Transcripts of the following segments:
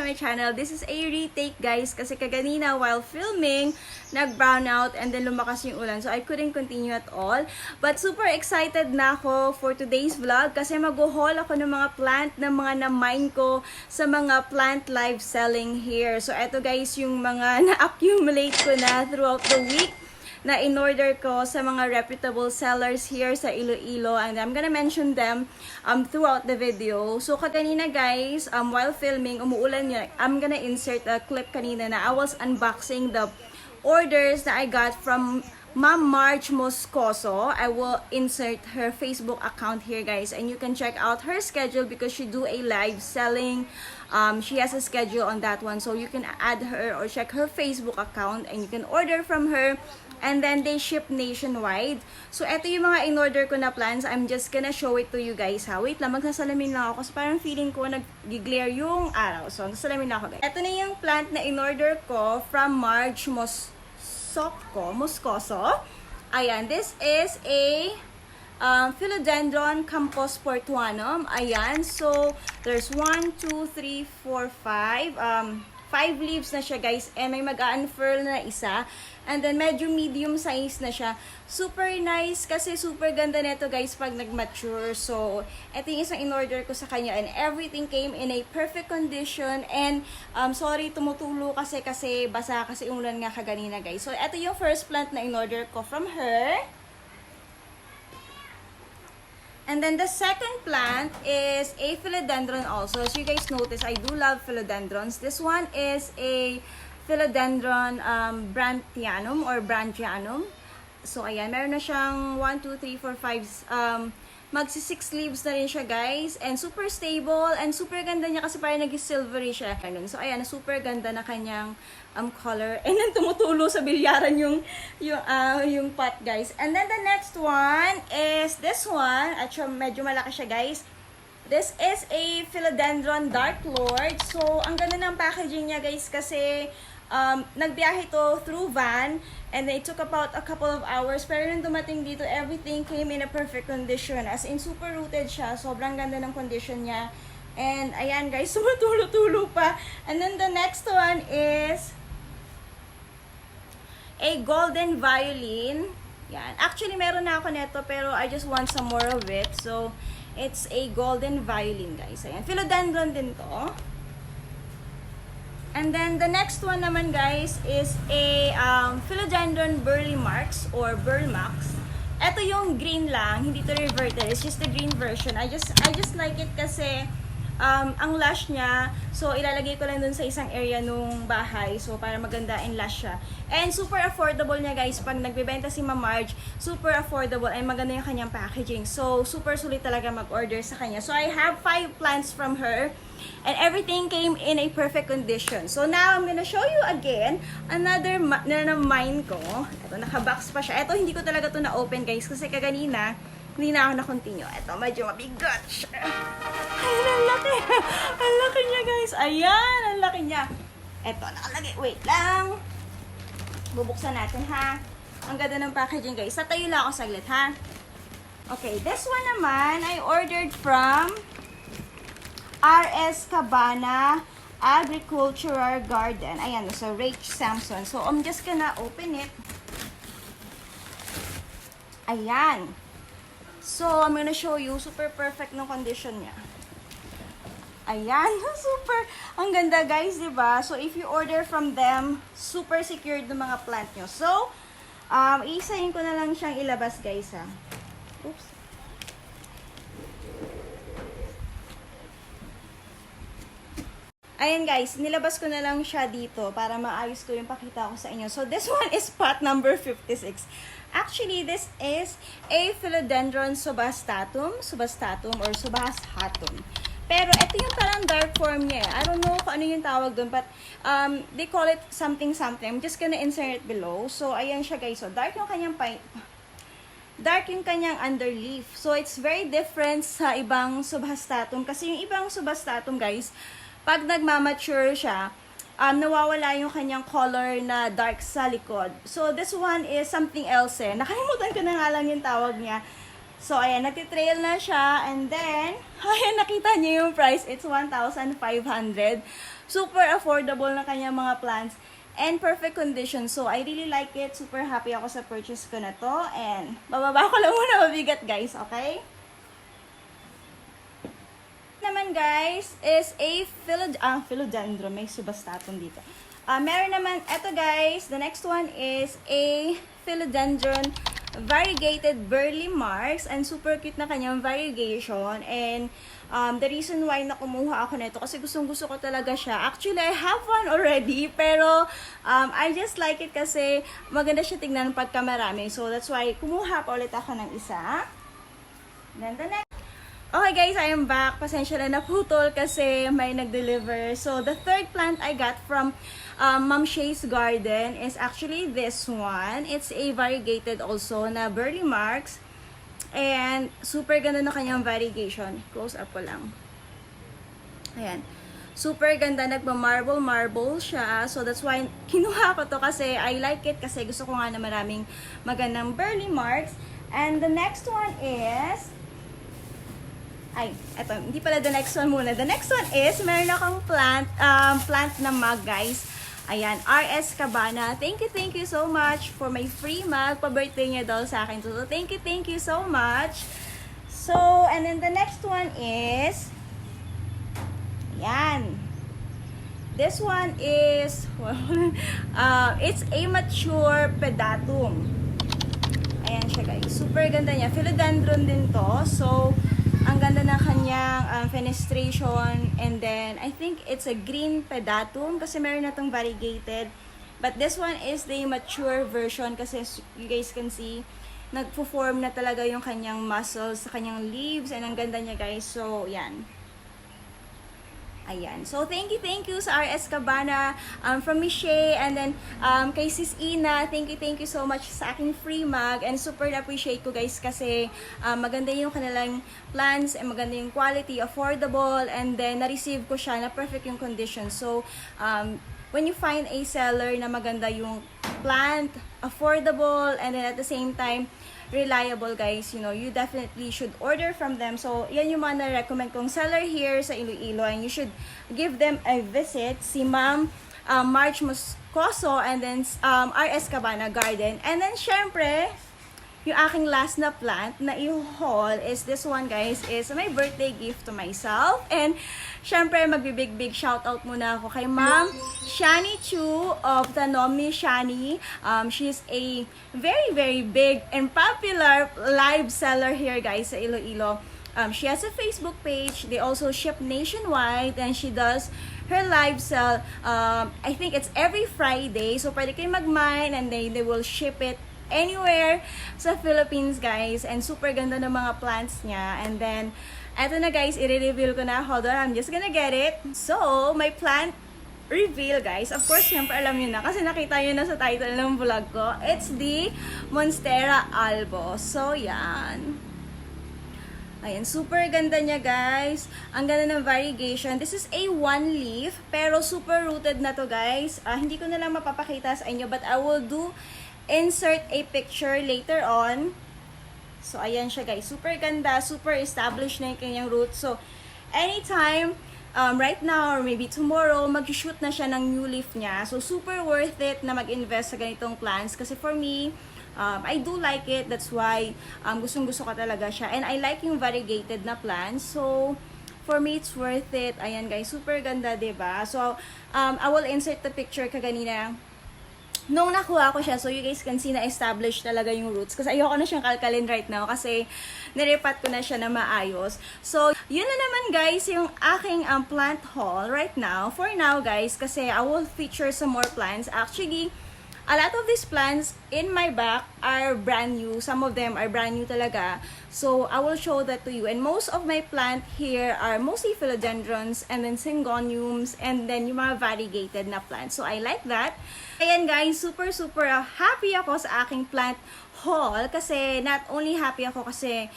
my channel. This is a retake, guys, kasi kaganina while filming, nag-brown out and then lumakas yung ulan. So I couldn't continue at all. But super excited na ako for today's vlog kasi mag-haul ako ng mga plant na mga na-mine ko sa mga plant live selling here. So eto guys, yung mga na-accumulate ko na throughout the week na in-order ko sa mga reputable sellers here sa Iloilo, and I'm gonna mention them throughout the video. So kaganina guys, while filming, umuulan yun. I'm gonna insert a clip kanina na I was unboxing the orders that I got from Ma'am Marge Moscoso. I will insert her Facebook account here, guys, and you can check out her schedule because she do a live selling. She has a schedule on that one, so you can add her or check her Facebook account and you can order from her. And then they ship nationwide. So eto yung mga in-order ko na plants. I'm just gonna show it to you guys, ha. Wait lang, magsasalamin lang ako kasi parang feeling ko nag-glare yung araw. So nagsasalamin lang ako, guys. Eto na yung plant na in-order ko from Marge Moscoso. Ayan, this is a Philodendron Campos Portuanum. Ayan, so there's 1, 2, 3, 4, 5. 5 leaves na siya, guys, and may mag-unfurl na isa, and then medyo medium size na siya. Super nice kasi super ganda nito, guys, pag nag-mature. So ito yung isang in-order ko sa kanya, and everything came in a perfect condition. And sorry, tumutulo kasi basa kasi umulan nga kaganina, guys. So ito yung first plant na in-order ko from her. And then the second plant is a philodendron also. As you guys notice, I do love philodendrons. This one is a philodendron branchianum or branchianum. So ayan, meron na siyang 1, 2, 3, 4, 5 magsi-6 leaves na rin siya, guys, and super stable and super ganda niya kasi parang nag-silvery siya. So ayan, super ganda na kanyang color, and then tumutulo sa bilyaran yung pot, guys. And then the next one is this one. At medyo malaki siya, guys. This is a Philodendron Dark Lord. So ang ganda ng packaging niya, guys, kasi nagbiyahe to through van, and it took about a couple of hours, pero nung dumating dito, everything came in a perfect condition, as in super rooted siya. Sobrang ganda ng condition niya, and ayan guys, sumutulo-tulo pa. And then the next one is a golden violin. Yan, actually meron na ako neto, pero I just want some more of it. So it's a golden violin, guys. Ayan, philodendron din to. And then the next one naman, guys, is a Philodendron Burley Marks or Burlmax. Ito yung green lang, hindi to reverted. It's just the green version. I just like it kasi ang lush niya. So ilalagay ko lang dun sa isang area nung bahay. So para maganda and lush siya. And super affordable niya, guys. Pag nagbebenta si Ma'am Marge, super affordable and maganda yung kanyang packaging. So super sulit talaga mag-order sa kanya. So I have 5 plants from her. And everything came in a perfect condition. So now, I'm gonna show you again another na mine ko. Ito, nakabox pa siya. Ito, hindi ko talaga to na-open, guys, kasi kaganina, hindi na ako na-continue. Ito, medyo mabigat siya. Ayan, ang laki. Ang laki niya, guys. Ayan, ang laki niya. Ito, nakalagay. Wait lang. Bubuksan natin, ha. Ang ganda ng packaging, guys. Tatayo lang ako saglit, ha. Okay, this one naman, I ordered from R.S. Cabana Agricultural Garden. Ayan, so Rach Samson. So, I'm just gonna open it. Ayan. So, I'm gonna show you. Super perfect ng condition niya. Ayan. Super. Ang ganda, guys, diba? So, if you order from them, super secured ng mga plant nyo. So, isahin ko na lang siyang ilabas, guys, ha. Oops. Ayan guys, nilabas ko na lang siya dito para maayos ko yung pakita ko sa inyo. So this one is pot number 56. Actually, this is a Philodendron subastatum or subashatum. Pero ito yung parang dark form niya. I don't know kung ano yung tawag doon, but they call it something. I'm just gonna insert it below. So ayan siya, guys. So dark yung kanyang underleaf. So it's very different sa ibang subhastatum. Kasi yung ibang subhastatum, guys, pag nagmamature siya, nawawala yung kanyang color na dark sa likod. So, this one is something else eh. Nakalimutan ko na nga lang yung tawag niya. So, ayan, nagtitrail na siya. And then, ayan, nakita niyo yung price. It's 1,500. super affordable na kanyang mga plants and perfect condition. So, I really like it. Super happy ako sa purchase ko na to. And, bababa ko lang muna mabigat, guys. Okay? Naman, guys, is a philodendron. May subastaton dito. Meron naman, eto guys, the next one is a philodendron variegated burley marks, and super cute na kanyang variegation. And the reason why na kumuha ako nito kasi gustong-gusto ko talaga siya. Actually, I have one already, pero I just like it kasi maganda siya tingnan pagka marami. So that's why kumuha pa ulit ako ng isa. Then the next. Okay guys, I am back. Pasensya na naputol kasi may nag-deliver. So the third plant I got from Ma'am Shay's garden is actually this one. It's a variegated also na burley marks. And super ganda na kanyang variegation. Close up ko lang. Ayan. Super ganda. Nagpa-marble siya. So that's why kinuha ko to kasi I like it kasi gusto ko nga na maraming magandang burley marks. And the next one is... Ay, eto, hindi pala the next one muna. The next one is, meron akong plant na mug, guys. Ayan, RS Cabana. Thank you so much for my free mug. Pa-birthday niya daw sa akin. So, thank you so much. So, and then the next one is, ayan. This one is, it's a mature pedatum. Ayan siya, guys. Super ganda niya. Philodendron din to. So, ang ganda na kanyang fenestration, and then I think it's a green pedatum kasi meron na itong variegated, but this one is the mature version kasi you guys can see nagpo-form na talaga yung kanyang muscles sa kanyang leaves, and ang ganda niya, guys. So yan. Ayan. So, thank you sa RS Cabana, from Michelle, and then, kay Sis Ina, thank you so much sa aking free mug, and super appreciate ko, guys, kasi, maganda yung kanilang plants, and maganda yung quality, affordable, and then, na-receive ko siya na perfect yung condition. So, when you find a seller na maganda yung plant, affordable, and then at the same time, reliable, guys, you know, you definitely should order from them. So, yan yung mga na-recommend kong seller here sa Iloilo, and you should give them a visit, si Ma'am March Moscoso, and then RS Cabana Garden. And then, syempre, yung aking last na plant na i-haul is this one, guys, is my birthday gift to myself. And syempre, magbibig shoutout muna ako kay Ma'am Shani Chu of Tanomi Shani. She's a very big and popular live seller here, guys, sa Iloilo. She has a Facebook page. They also ship nationwide, and she does her live sell. I think it's every Friday. So, pwede kayo mag-mine, and they will ship it anywhere sa Philippines, guys. And super ganda ng mga plants niya. And then, eto na, guys, i-reveal ko na. Hold on, I'm just gonna get it. So, my plant reveal, guys. Of course, siyempre alam nyo na kasi nakita nyo na sa title ng vlog ko. It's the Monstera albo. So, yan. Ayan, super ganda niya, guys. Ang ganda ng variegation. This is a one leaf, pero super rooted na to, guys. Hindi ko na lang mapapakita sa inyo, but I will insert a picture later on. So, ayan siya, guys. Super ganda, super established na yung kanyang roots. So, anytime, right now or maybe tomorrow, mag-shoot na siya ng new leaf niya. So, super worth it na mag-invest sa ganitong plants. Kasi for me, I do like it. That's why, gustong-gusto ko talaga siya. And I like yung variegated na plants. So, for me, it's worth it. Ayan, guys. Super ganda, diba? So, I will insert the picture kaganina nung nakuha ko siya, so you guys can see na established talaga yung roots. Kasi ayoko na siyang kalkalin right now kasi niripat ko na siya na maayos. So, yun na naman, guys, yung aking plant haul right now. For now, guys, kasi I will feature some more plants. Actually, a lot of these plants in my back are brand new. Some of them are brand new talaga. So, I will show that to you. And most of my plant here are mostly philodendrons and then syngoniums and then yung mga variegated na plants. So, I like that. Ayan, guys, super happy ako sa aking plant haul kasi not only happy ako kasi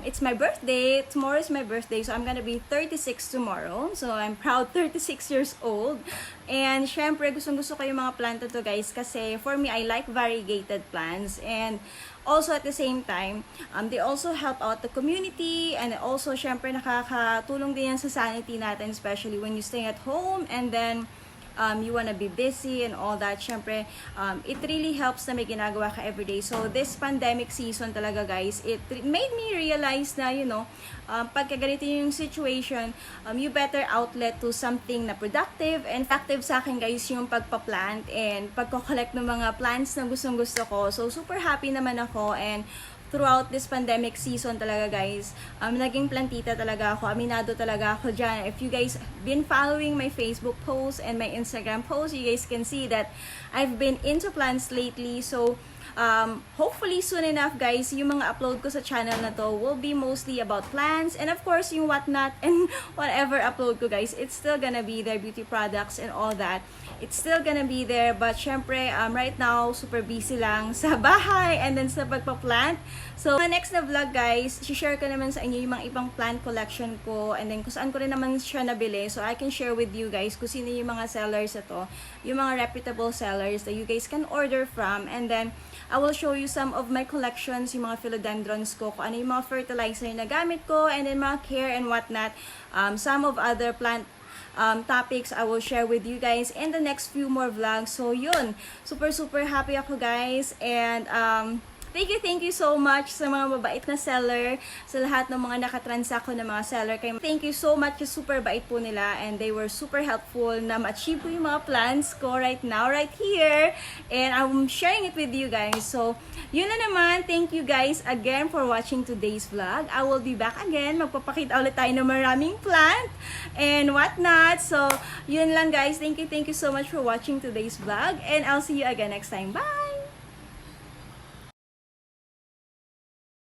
it's my birthday. Tomorrow is my birthday, so I'm gonna be 36 tomorrow. So, I'm proud 36 years old. And, syempre, gustong-gusto ko yung mga plant to, guys, kasi for me, I like variegated plants. And, also at the same time, they also help out the community, and also syempre nakakatulong din yan sa sanity natin, especially when you stay at home and then you wanna be busy and all that. Syempre, it really helps na may ginagawa ka everyday. So, this pandemic season talaga, guys, it made me realize na, pagka ganito yung situation, you better outlet to something na productive and active sa akin, guys, yung pagpa-plant and pagko-collect ng mga plants na gustong-gusto ko. So, super happy naman ako, and throughout this pandemic season talaga, guys, naging plantita talaga ako. Aminado talaga ako dyan. If you guys been following my Facebook posts and my Instagram posts, you guys can see that I've been into plants lately. So, hopefully soon enough, guys, yung mga upload ko sa channel na to will be mostly about plants, and of course yung whatnot and whatever upload ko, guys, it's still gonna be there, beauty products and all that, it's still gonna be there. But syempre, right now super busy lang sa bahay and then sa pagpa-plant. So next na vlog, guys, share ko naman sa inyo yung mga ibang plant collection ko, and then kung saan ko rin naman siya nabili, so I can share with you guys kung sino yung mga sellers ito, yung mga reputable sellers that you guys can order from. And then I will show you some of my collections, yung mga philodendrons ko, kung ano yung mga fertilizer na gamit ko, and then mga care and whatnot. Some of other plant topics I will share with you guys in the next few more vlogs. So yun, super happy ako, guys, and thank you so much sa mga mabait na seller, sa lahat ng mga nakatransact ko na mga seller. Thank you so much, super bait po nila, and they were super helpful na ma-achieve ko yung mga plans ko right now, right here, and I'm sharing it with you guys. So, yun na naman. Thank you guys again for watching today's vlog. I will be back again. Magpapakita ulit tayo ng maraming plant and whatnot. So, yun lang, guys. Thank you so much for watching today's vlog, and I'll see you again next time. Bye!